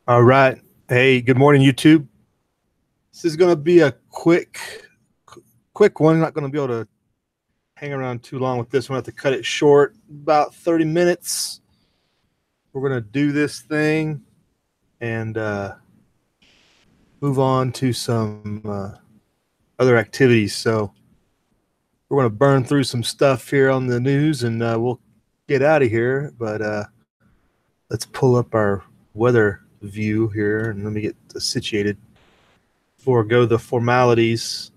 All right. Hey, good morning, YouTube. This is going to be a quick one. Not going to be able to hang around too long with this one. I have to cut it short, about 30 minutes. We're going to do this thing and move on to some other activities. So we're going to burn through some stuff here on the news and we'll get out of here. But let's pull up our weather view here and let me get situated. Forego the formalities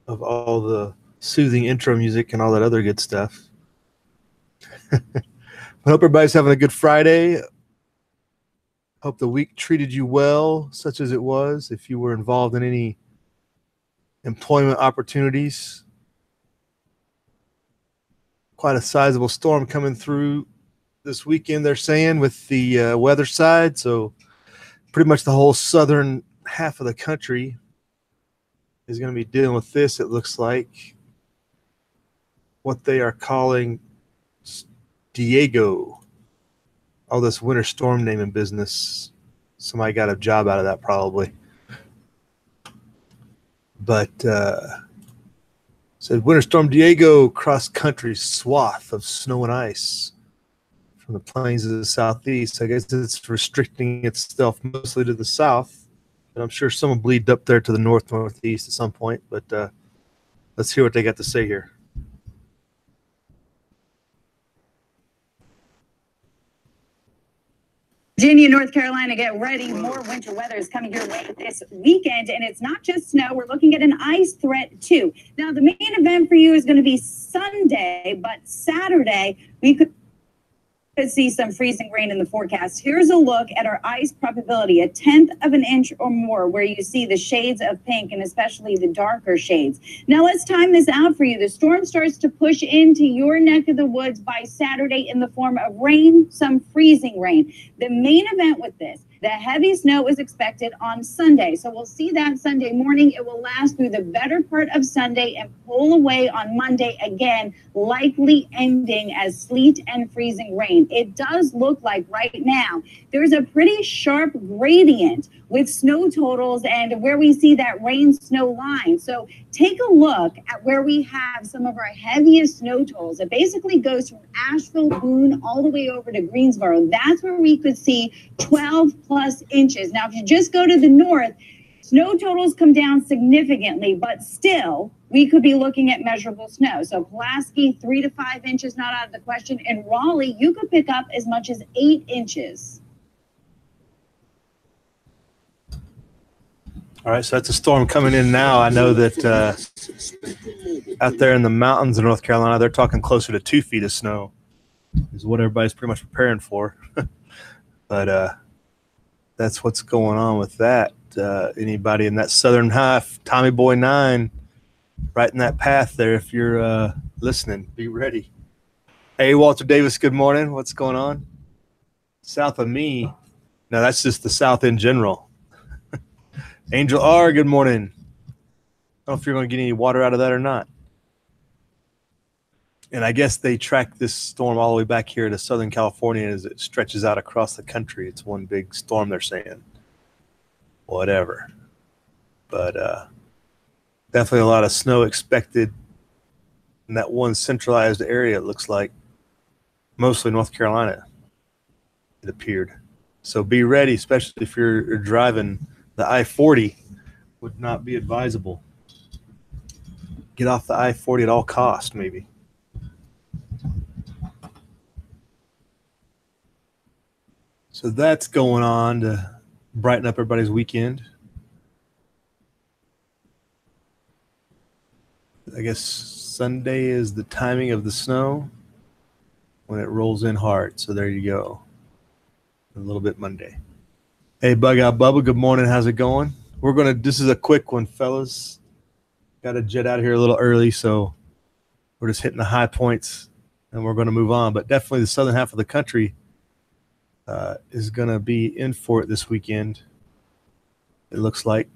of all the soothing intro music and all that other good stuff. I hope everybody's having a good Friday. Hope the week treated you well, such as it was. If you were involved in any employment opportunities, quite a sizable storm coming through this weekend, they're saying, with the weather side. So pretty much the whole southern half of the country is going to be dealing with this. It looks like what they are calling Diego. All this winter storm naming business. Somebody got a job out of that probably. But said Winter Storm Diego cross country swath of snow and ice from the plains of the southeast. I guess it's restricting itself mostly to the south. And I'm sure some will bleed up there to the northeast at some point. But let's hear what they got to say here. Virginia, North Carolina, get ready. More winter weather is coming your way this weekend. And it's not just snow. We're looking at an ice threat, too. Now, the main event for you is going to be Sunday. But Saturday, we could see some freezing rain in the forecast. Here's a look at our ice probability, 1/10 of an inch or more, where you see the shades of pink and especially the darker shades. Now let's time this out for you. The storm starts to push into your neck of the woods by Saturday in the form of rain, some freezing rain. The main event with this, the heavy snow is expected on Sunday. So we'll see that Sunday morning. It will last through the better part of Sunday and pull away on Monday again, likely ending as sleet and freezing rain. It does look like right now there's a pretty sharp gradient with snow totals and where we see that rain snow line. So take a look at where we have some of our heaviest snow totals. It basically goes from Asheville, Boone, all the way over to Greensboro. That's where we could see 12 plus inches. Now, if you just go to the north, snow totals come down significantly, but still, we could be looking at measurable snow. So Pulaski, 3 to 5 inches, not out of the question. In Raleigh, you could pick up as much as 8 inches. All right, so that's a storm coming in now. I know that out there in the mountains of North Carolina, they're talking closer to 2 feet of snow is what everybody's pretty much preparing for. But that's what's going on with that. Anybody in that southern half, Tommy Boy 9, right in that path there. If you're listening, be ready. Hey, Walter Davis, good morning. What's going on? South of me. No, that's just the South in general. Angel R, good morning. I don't know if you're going to get any water out of that or not. And I guess they track this storm all the way back here to Southern California as it stretches out across the country. It's one big storm, they're saying. Whatever. But definitely a lot of snow expected in that one centralized area, it looks like. Mostly North Carolina, it appeared. So be ready, especially if you're driving the I-40, would not be advisable. Get off the I-40 at all costs, maybe. So that's going on to brighten up everybody's weekend. I guess Sunday is the timing of the snow when it rolls in hard. So there you go. A little bit Monday. Hey, Bug Out Bubba, good morning. How's it going? This is a quick one, fellas. Got to jet out of here a little early, so we're just hitting the high points and we're going to move on. But definitely the southern half of the country is going to be in for it this weekend. It looks like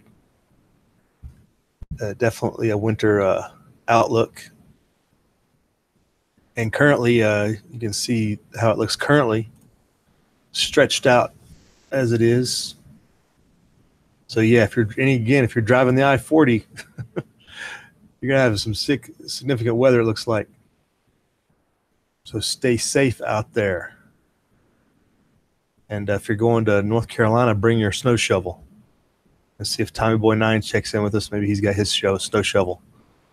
definitely a winter outlook. And currently, you can see how it looks currently. stretched out as it is. So yeah, if you're driving the I-40, you're gonna have some significant weather, it looks like. So stay safe out there. And if you're going to North Carolina, bring your snow shovel. Let's see if Tommy Boy 9 checks in with us. Maybe he's got his snow shovel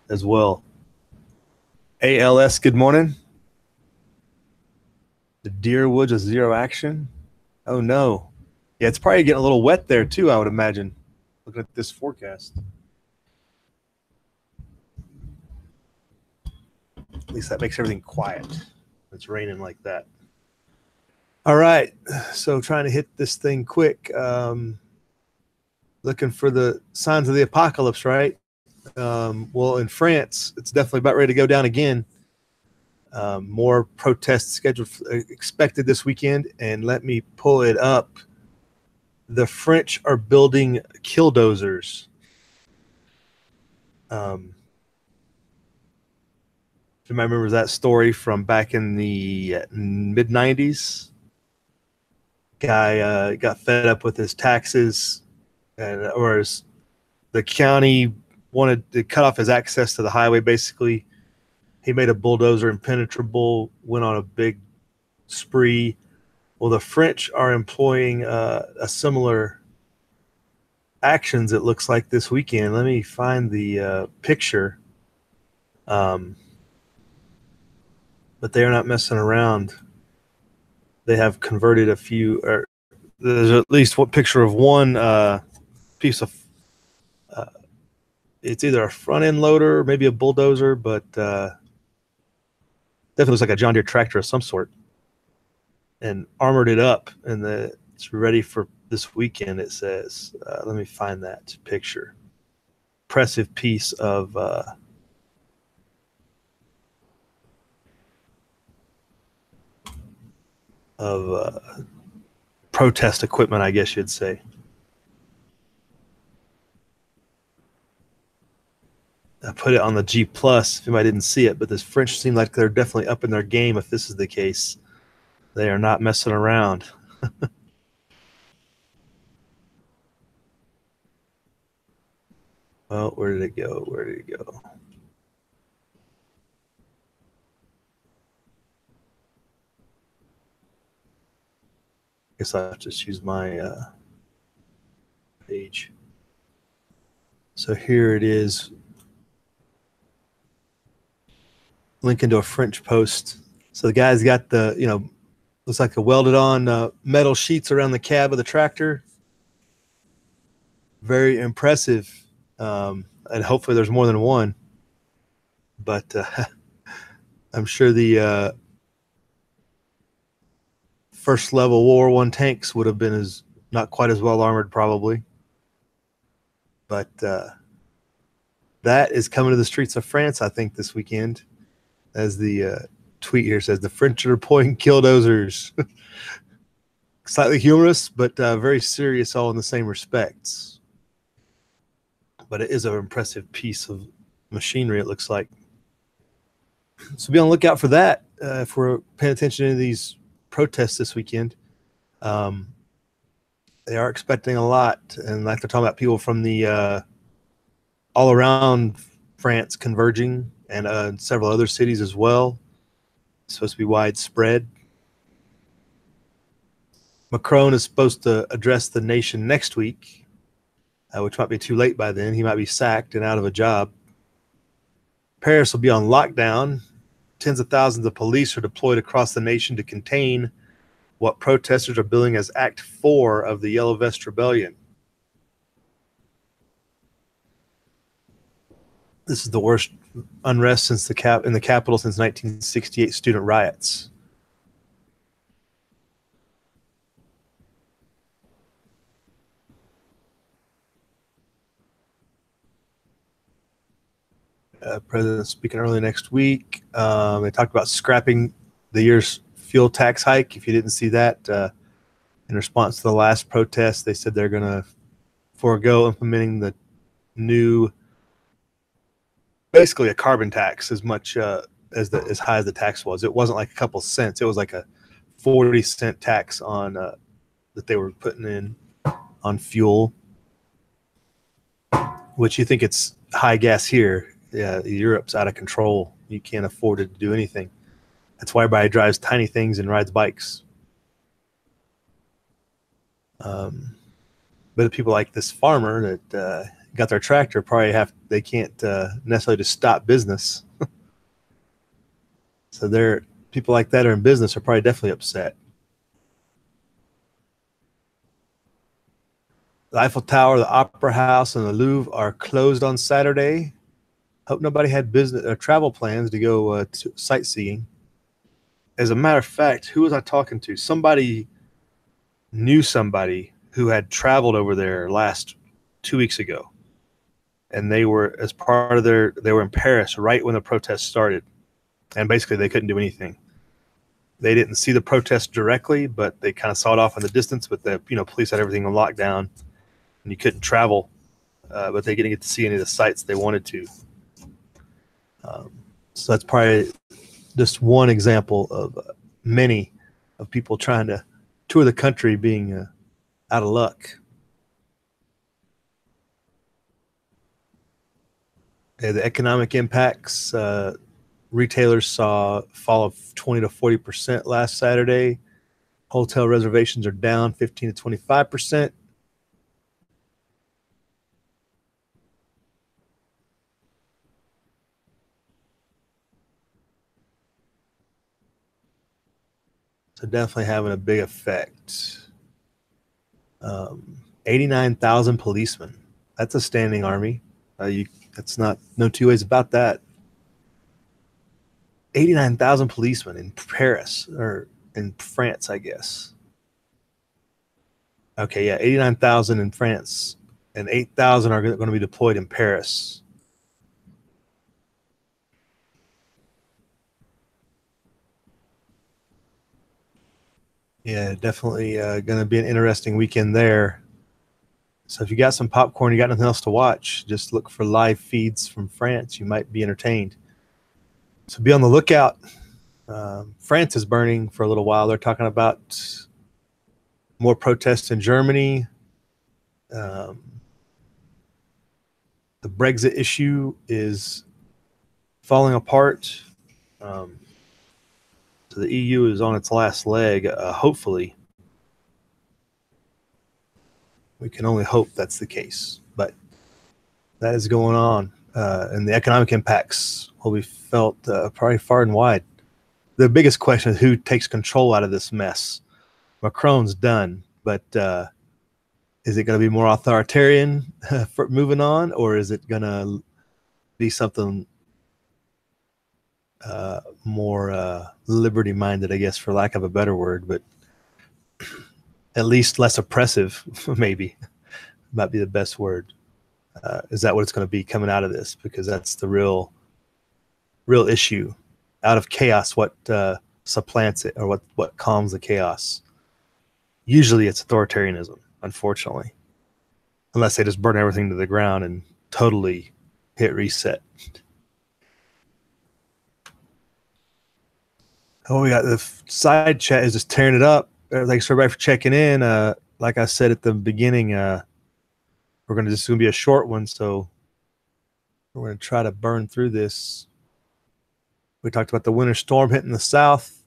as well. ALS, good morning. The Deer Woods is 0 action. Oh no. Yeah, it's probably getting a little wet there too, I would imagine, looking at this forecast. At least that makes everything quiet. It's raining like that. All right, so trying to hit this thing quick. Looking for the signs of the apocalypse, right? Well, in France, it's definitely about ready to go down again. More protests scheduled, expected this weekend. And let me pull it up. The French are building killdozers. If you remember that story from back in the mid-90s, guy got fed up with his taxes, the county wanted to cut off his access to the highway. Basically, he made a bulldozer impenetrable, went on a big spree. Well, the French are employing a similar actions, it looks like, this weekend. Let me find the picture. But they are not messing around. They have converted a few, or there's at least one picture of one piece of, it's either a front end loader or maybe a bulldozer, but definitely looks like a John Deere tractor of some sort, and armored it up, and it's ready for this weekend, it says. Let me find that picture. Impressive piece of protest equipment, I guess you'd say. I put it on the G+, if anybody didn't see it, but this French seem like they're definitely up in their game if this is the case. They are not messing around. Well, where did it go? Where did it go? I guess I'll just use my page. So here it is. Link into a French post. So the guy's got the, looks like a welded on metal sheets around the cab of the tractor. Very impressive. And hopefully there's more than one. But I'm sure the first level World War I tanks would have been not quite as well armored, probably. But that is coming to the streets of France, I think, this weekend. As the tweet here says, the French are deploying killdozers. Slightly humorous, but very serious all in the same respects. But it is an impressive piece of machinery, it looks like. So be on the lookout for that if we're paying attention to these protests this weekend. They are expecting a lot, and like they're talking about people from the all around France converging, and several other cities as well. It's supposed to be widespread. Macron is supposed to address the nation next week, which might be too late by then. He might be sacked and out of a job. Paris will be on lockdown. Tens of thousands of police are deployed across the nation to contain what protesters are billing as Act 4 of the Yellow Vest Rebellion. This is the worst unrest in the capital since 1968 student riots. President speaking early next week. They talked about scrapping the year's fuel tax hike. If you didn't see that, in response to the last protest, they said they're going to forego implementing the new, basically a carbon tax, as much as high as the tax was. It wasn't like a couple cents. It was like a 40-cent tax on that they were putting in on fuel, which you think it's high gas here. Yeah, Europe's out of control. You can't afford to do anything. That's why everybody drives tiny things and rides bikes. But people like this farmer that got their tractor they can't necessarily just stop business. So people like that are in business are probably definitely upset. The Eiffel Tower, the Opera House, and the Louvre are closed on Saturday. Hope nobody had business or travel plans to go sightseeing. As a matter of fact, who was I talking to? Somebody knew somebody who had traveled over there 2 weeks ago. And they were, as part of they were in Paris right when the protests started. And basically they couldn't do anything. They didn't see the protest directly, but they kind of saw it off in the distance. But the police had everything on lockdown, and you couldn't travel. But they didn't get to see any of the sites they wanted to. So that's probably just one example of many of people trying to tour the country being out of luck. The economic impacts, retailers saw a fall of 20 to 40% last Saturday. Hotel reservations are down 15 to 25%. So definitely having a big effect. 89,000 policemen. That's a standing army. That's no two ways about that. 89,000 policemen in Paris, or in France, I guess. Okay, yeah, 89,000 in France, and 8,000 are going to be deployed in Paris. Yeah, definitely going to be an interesting weekend there. So if you got some popcorn, you got nothing else to watch, just look for live feeds from France. You might be entertained. So be on the lookout. France is burning for a little while. They're talking about more protests in Germany. The Brexit issue is falling apart. So the EU is on its last leg, hopefully. We can only hope that's the case, but that is going on, and the economic impacts will be felt probably far and wide. The biggest question is who takes control out of this mess. Macron's done, but is it going to be more authoritarian for moving on, or is it going to be something more liberty-minded, I guess, for lack of a better word, but at least less oppressive, maybe, might be the best word. Is that what it's going to be coming out of this? Because that's the real issue. Out of chaos, what supplants it, or what calms the chaos? Usually it's authoritarianism, unfortunately, unless they just burn everything to the ground and totally hit reset. Oh, we got the side chat is just tearing it up. Thanks everybody for checking in. Like I said at the beginning, this is gonna be a short one, so we're gonna try to burn through this. We talked about the winter storm hitting the south.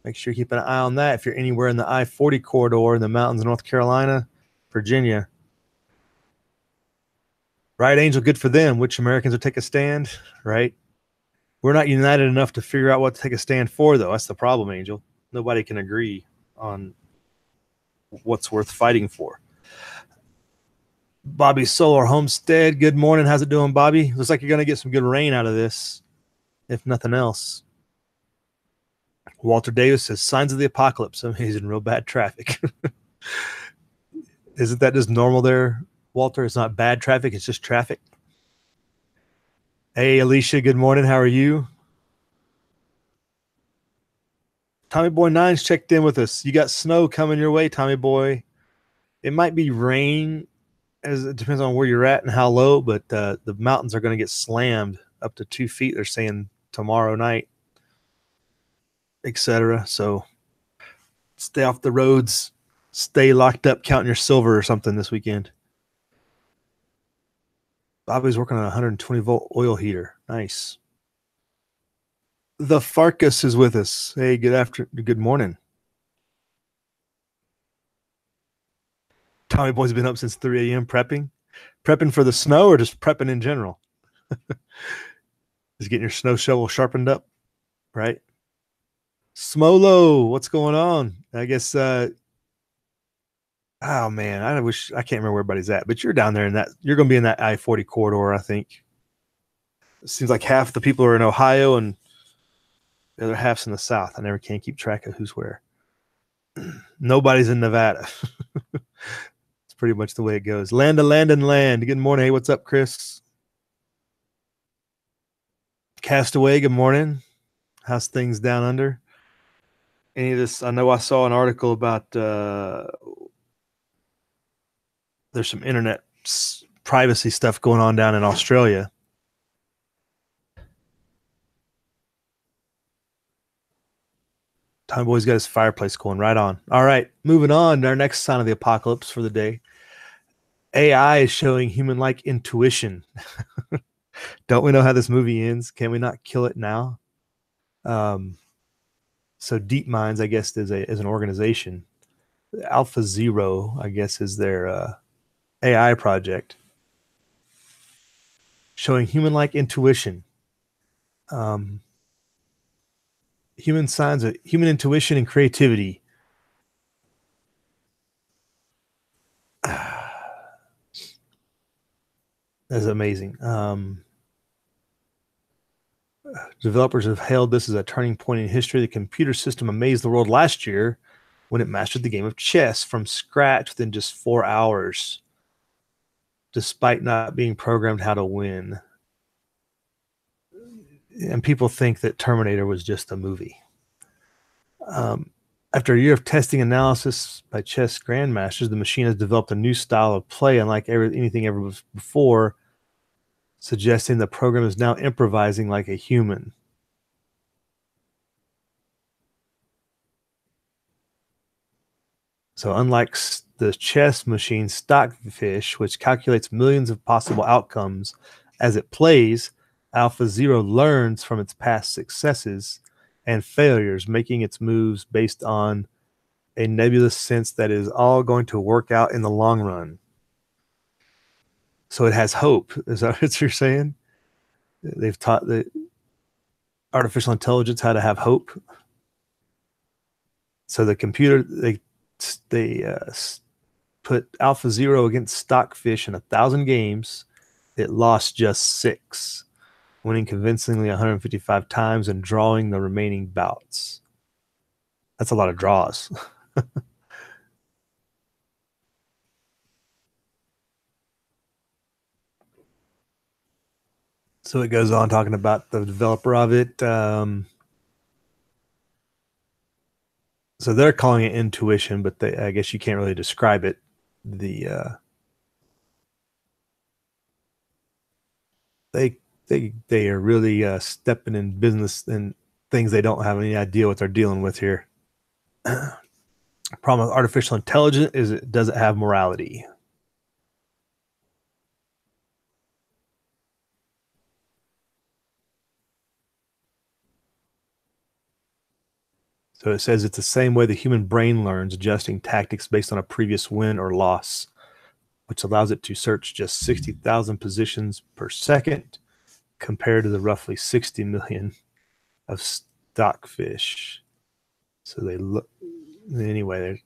Make sure you keep an eye on that. If you're anywhere in the I-40 corridor in the mountains of North Carolina, Virginia, right, Angel? Good for them. Which Americans will take a stand, right? We're not united enough to figure out what to take a stand for, though. That's the problem, Angel. Nobody can agree on what's worth fighting for. Bobby Solar Homestead, good morning. How's it doing, Bobby? Looks like you're going to get some good rain out of this, if nothing else. Walter Davis says, signs of the apocalypse. He's in real bad traffic. Isn't that just normal there, Walter? It's not bad traffic. It's just traffic. Hey, Alicia, good morning. How are you? Tommy Boy 9's checked in with us. You got snow coming your way, Tommy Boy. It might be rain, as it depends on where you're at and how low, but the mountains are going to get slammed up to 2 feet. They're saying tomorrow night, etc. So stay off the roads, stay locked up counting your silver or something this weekend. Bobby's working on a 120-volt oil heater. Nice. The Farkas is with us. Hey, good morning. Tommy Boy's been up since 3 a.m. prepping for the snow, or just prepping in general. Just getting your snow shovel sharpened up, right? Smolo, what's going on? I guess oh man, I can't remember where everybody's at, but you're down there you're going to be in that I-40 corridor, I think. It seems like half the people are in Ohio and the other half's in the South. I never can keep track of who's where. Nobody's in Nevada. It's pretty much the way it goes. Land. Good morning. Hey, what's up, Chris? Castaway, good morning. How's things down under? Any of this? I know I saw an article about there's some internet privacy stuff going on down in Australia. Tommy Boy's got his fireplace going right on. All right, moving on. Our next sign of the apocalypse for the day. AI is showing human-like intuition. Don't we know how this movie ends? Can we not kill it now? So Deep Minds, I guess, is an organization. Alpha Zero, I guess, is their AI project. Showing human-like intuition. Human signs of human intuition and creativity. That's amazing. Developers have hailed this as a turning point in history. The computer system amazed the world last year when it mastered the game of chess from scratch within just 4 hours, despite not being programmed how to win. And people think that Terminator was just a movie. After a year of testing analysis by chess grandmasters, the machine has developed a new style of play unlike anything ever before, suggesting the program is now improvising like a human. So unlike the chess machine Stockfish, which calculates millions of possible outcomes as it plays, Alpha Zero learns from its past successes and failures, making its moves based on a nebulous sense that it is all going to work out in the long run. So it has hope. Is that what you're saying? They've taught the artificial intelligence how to have hope. So the computer, they put Alpha Zero against Stockfish in 1,000 games. It lost just 6. Winning convincingly 155 times and drawing the remaining bouts. That's a lot of draws. So it goes on talking about the developer of it. So they're calling it intuition, but I guess you can't really describe it. They are really stepping in business and things they don't have any idea what they're dealing with here. Problem with artificial intelligence is it doesn't have morality. So it says it's the same way the human brain learns, adjusting tactics based on a previous win or loss, which allows it to search just 60,000 positions per second compared to the roughly 60 million of Stockfish. So they look anyway. They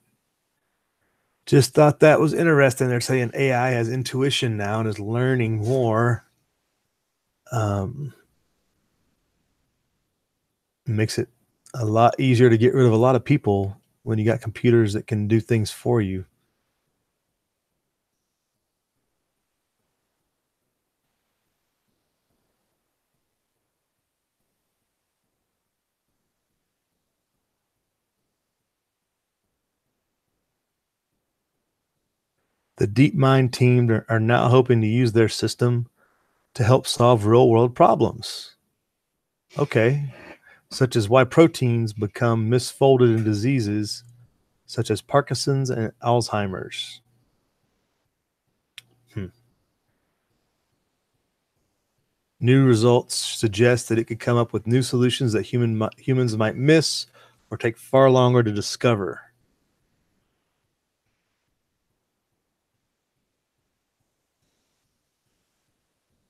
just thought that was interesting. They're saying AI has intuition now and is learning more. Makes it a lot easier to get rid of a lot of people when you got computers that can do things for you. The DeepMind team are now hoping to use their system to help solve real-world problems. Okay. Such as why proteins become misfolded in diseases such as Parkinson's and Alzheimer's. New results suggest that it could come up with new solutions that humans might miss or take far longer to discover.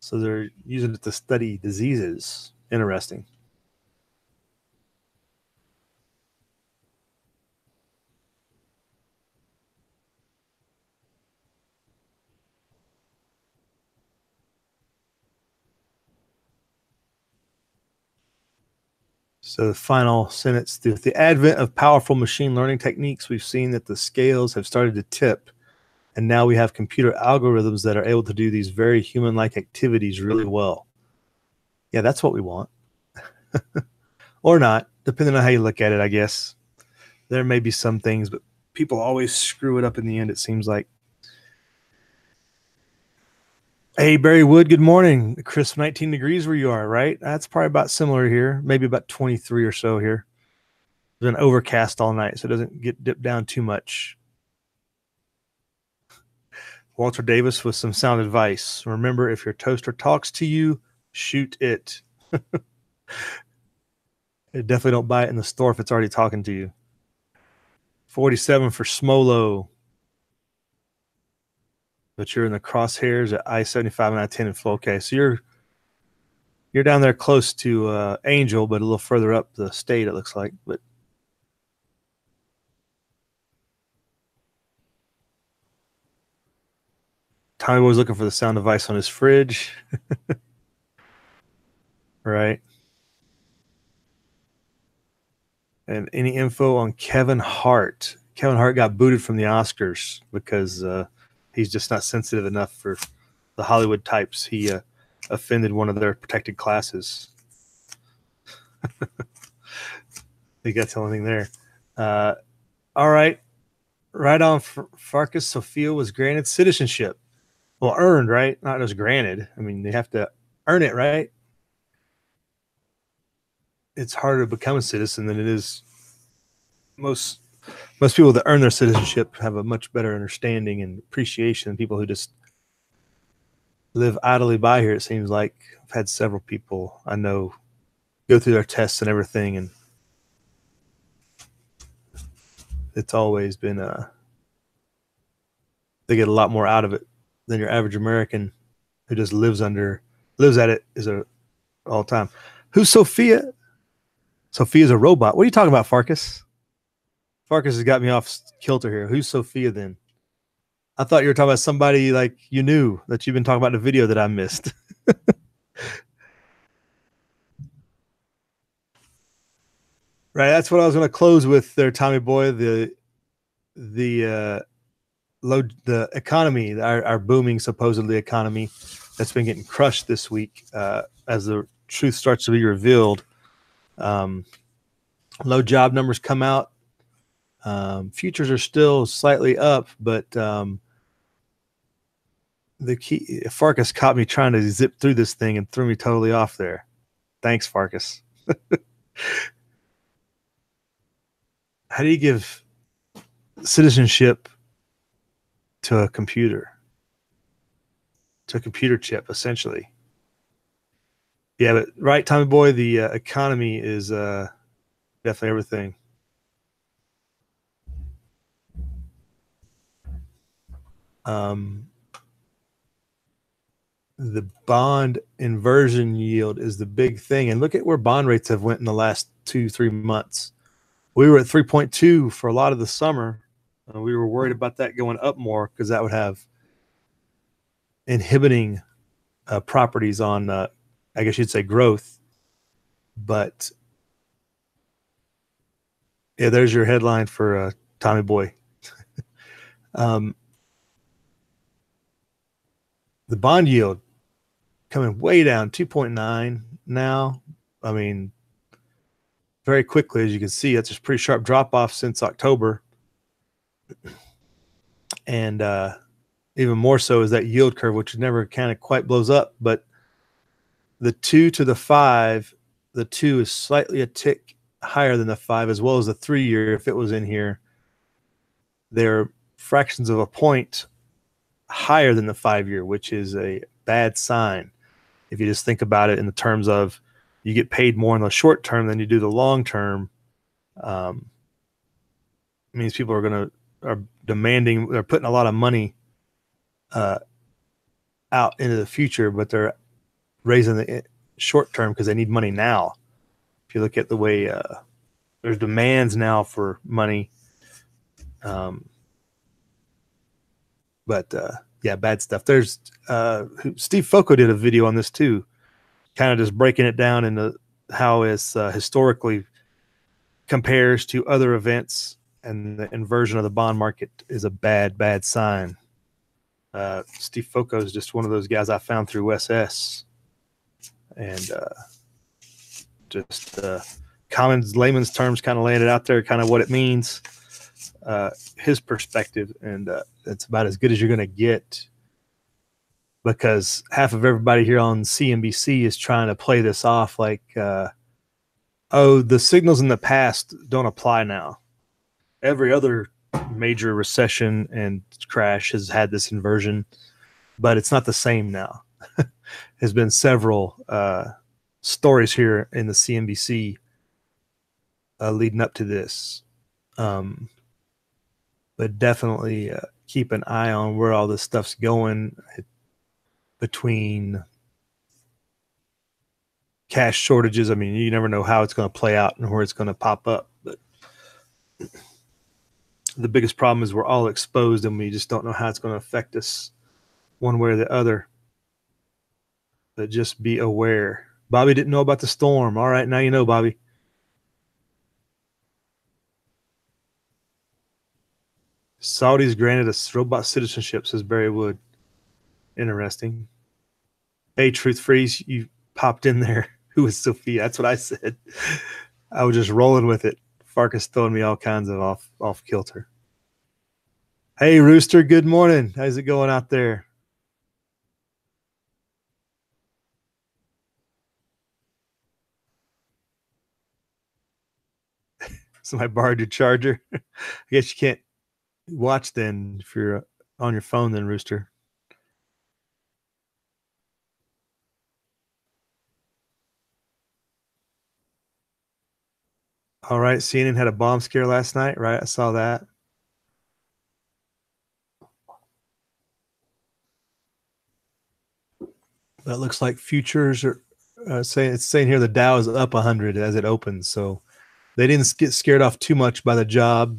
So they're using it to study diseases. Interesting. So the final sentence, with the advent of powerful machine learning techniques, we've seen that the scales have started to tip, and now we have computer algorithms that are able to do these very human-like activities really well. Yeah, that's what we want. Or not, depending on how you look at it, I guess. There may be some things, but people always screw it up in the end, it seems like. Hey, Barry Wood, good morning. Crisp 19 degrees where you are, right? That's probably about similar here, maybe about 23 or so here. It's been overcast all night, so it doesn't get dipped down too much. Walter Davis with some sound advice. Remember, if your toaster talks to you, shoot it. Definitely don't buy it in the store if it's already talking to you. 47 for Smolo. But you're in the crosshairs at I-75 and I-10 in flow. Okay, so you're down there close to Angel, but a little further up the state, it looks like. But Tommy was looking for the sound device on his fridge. Right. And any info on Kevin Hart? Kevin Hart got booted from the Oscars because he's just not sensitive enough for the Hollywood types. He offended one of their protected classes. Think that's the only thing there. All right. Right on. Farkas Sophia was granted citizenship. Well, earned, right? Not just granted. I mean, they have to earn it, right? It's harder to become a citizen than it is. Most people that earn their citizenship have a much better understanding and appreciation than people who just live idly by here. It seems like I've had several people I know go through their tests and everything, and it's always been they get a lot more out of it than your average American who just lives at it all the time. Who's Sophia? Sophia's a robot. What are you talking about, Farkas? Farkas has got me off kilter here. Who's Sophia then? I thought you were talking about somebody like you knew that you've been talking about in the video that I missed. Right, that's what I was going to close with there, Tommy boy. The economy, our booming supposedly economy that's been getting crushed this week as the truth starts to be revealed. Low job numbers come out. Futures are still slightly up, but the key, Farkas caught me trying to zip through this thing and threw me totally off there. Thanks, Farkas. How do you give citizenship to a computer? To a computer chip, essentially. Yeah, but right, Tommy boy, the economy is definitely everything. The bond inversion yield is the big thing, and look at where bond rates have went in the last 2-3 months. We were at 3.2 for a lot of the summer. We were worried about that going up more because that would have inhibiting properties on, I guess you'd say, growth. But yeah, there's your headline for Tommy boy. The bond yield coming way down, 2.9 now. I mean, very quickly, as you can see, it's a pretty sharp drop off since October. And even more so is that yield curve, which never kind of quite blows up. But the 2 to the 5, the 2 is slightly a tick higher than the 5, as well as the 3-year, if it was in here, they're fractions of a point higher than the 5-year, which is a bad sign. If you just think about it in the terms of you get paid more in the short term than you do the long term, means people are demanding, they're putting a lot of money out into the future, but they're raising the short term because they need money now. If you look at the way there's demands now for money, but yeah, bad stuff. There's Steve Foco did a video on this too, kind of just breaking it down into how it's historically compares to other events, and the inversion of the bond market is a bad sign. Steve Foco is just one of those guys I found through SS, and just common layman's terms, kind of laying it out there, kind of what it means, his perspective, and it's about as good as you're going to get, because half of everybody here on CNBC is trying to play this off like, oh, the signals in the past don't apply now. Every other major recession and crash has had this inversion, but it's not the same now. There's been several stories here in the CNBC leading up to this. But definitely keep an eye on where all this stuff's going between cash shortages. I mean, you never know how it's going to play out and where it's going to pop up. But the biggest problem is we're all exposed and we just don't know how it's going to affect us one way or the other. But just be aware. Bobby didn't know about the storm. All right, now you know, Bobby. Saudis granted us robot citizenship, says Barry Wood. Interesting. Hey, Truth Freeze, you popped in there. Who is Sophia? That's what I said. I was just rolling with it. Farkas throwing me all kinds of off kilter. Hey, Rooster, good morning. How's it going out there? Somebody borrowed your charger. I guess you can't watch then if you're on your phone then, Rooster. All right, CNN had a bomb scare last night, right? I saw that. That looks like futures are saying here the Dow is up 100 as it opens. So they didn't get scared off too much by the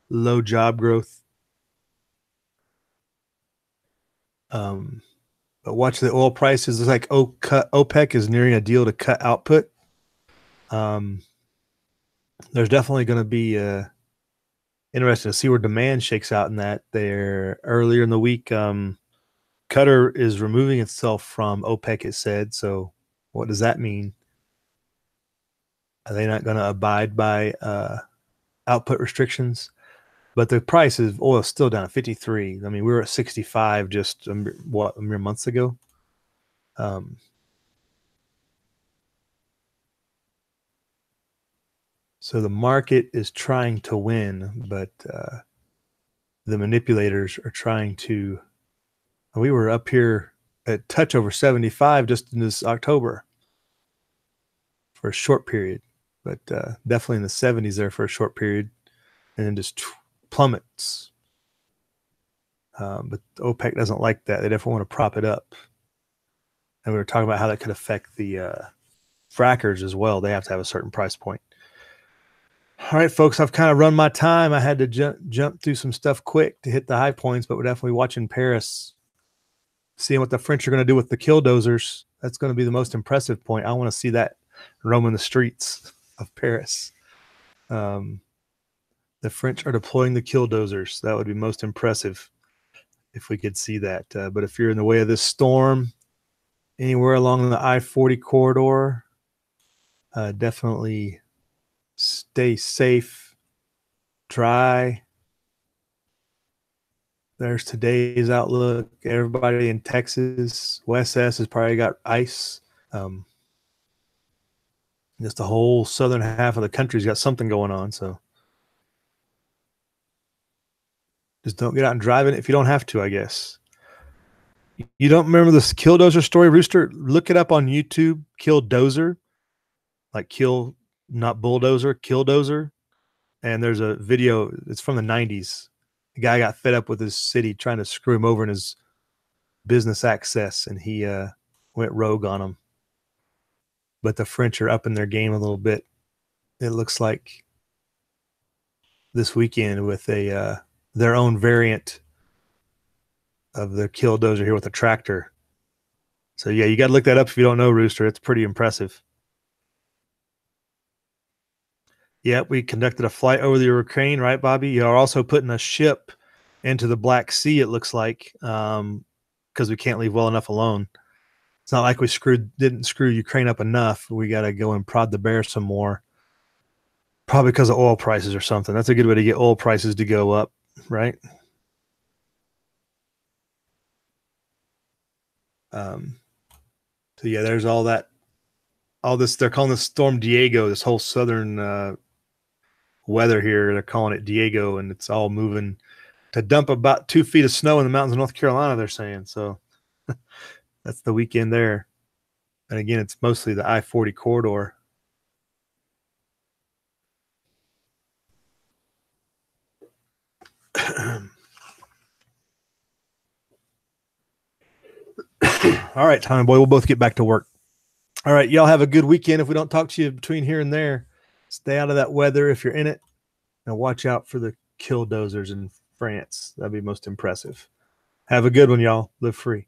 low job growth. But watch the oil prices. It's like OPEC is nearing a deal to cut output. There's definitely going to be interesting to see where demand shakes out in that. There earlier in the week, Qatar is removing itself from OPEC, it said. So what does that mean? Are they not going to abide by output restrictions? But the price of oil is still down at 53. I mean, we were at 65 just a mere months ago. So the market is trying to win, but the manipulators are trying to. We were up here at touch over 75 just in this October for a short period, but definitely in the 70s there for a short period, and then just plummets. But OPEC doesn't like that. They definitely want to prop it up. And we were talking about how that could affect the frackers as well. They have to have a certain price point. All right, folks, I've kind of run my time. I had to jump through some stuff quick to hit the high points, but we're definitely watching Paris, seeing what the French are going to do with the killdozers. That's going to be the most impressive point. I want to see that roaming the streets of Paris. The French are deploying the killdozers. That would be most impressive if we could see that. But if you're in the way of this storm, anywhere along the I-40 corridor, definitely stay safe, dry. There's today's outlook. Everybody in Texas, West S has probably got ice. Just the whole southern half of the country's got something going on. So Just don't get out and drive it if you don't have to, I guess. You don't remember this Killdozer story, Rooster? Look it up on YouTube, Killdozer. Like kill, not bulldozer, Killdozer. And there's a video, it's from the 90s. The guy got fed up with his city trying to screw him over in his business access, and he went rogue on them. But the French are up in their game a little bit. It looks like this weekend with a their own variant of the Killdozer here with a tractor. So yeah, you got to look that up if you don't know, Rooster. It's pretty impressive. Yeah, we conducted a flight over the Ukraine, right, Bobby? You are also putting a ship into the Black Sea, it looks like, because we can't leave well enough alone. It's not like we didn't screw Ukraine up enough. We got to go and prod the bear some more. Probably because of oil prices or something. That's a good way to get oil prices to go up, right? So yeah, there's all that. All this, they're calling this Storm Diego, this whole southern weather here. They're calling it Diego, and it's all moving to dump about 2 feet of snow in the mountains of North Carolina, they're saying. So that's the weekend there. And again, it's mostly the I-40 corridor. All right, Tommy boy, we'll both get back to work. All right, y'all have a good weekend. If we don't talk to you between here and there, stay out of that weather if you're in it. And watch out for the Killdozers in France. That'd be most impressive. Have a good one, y'all. Live free.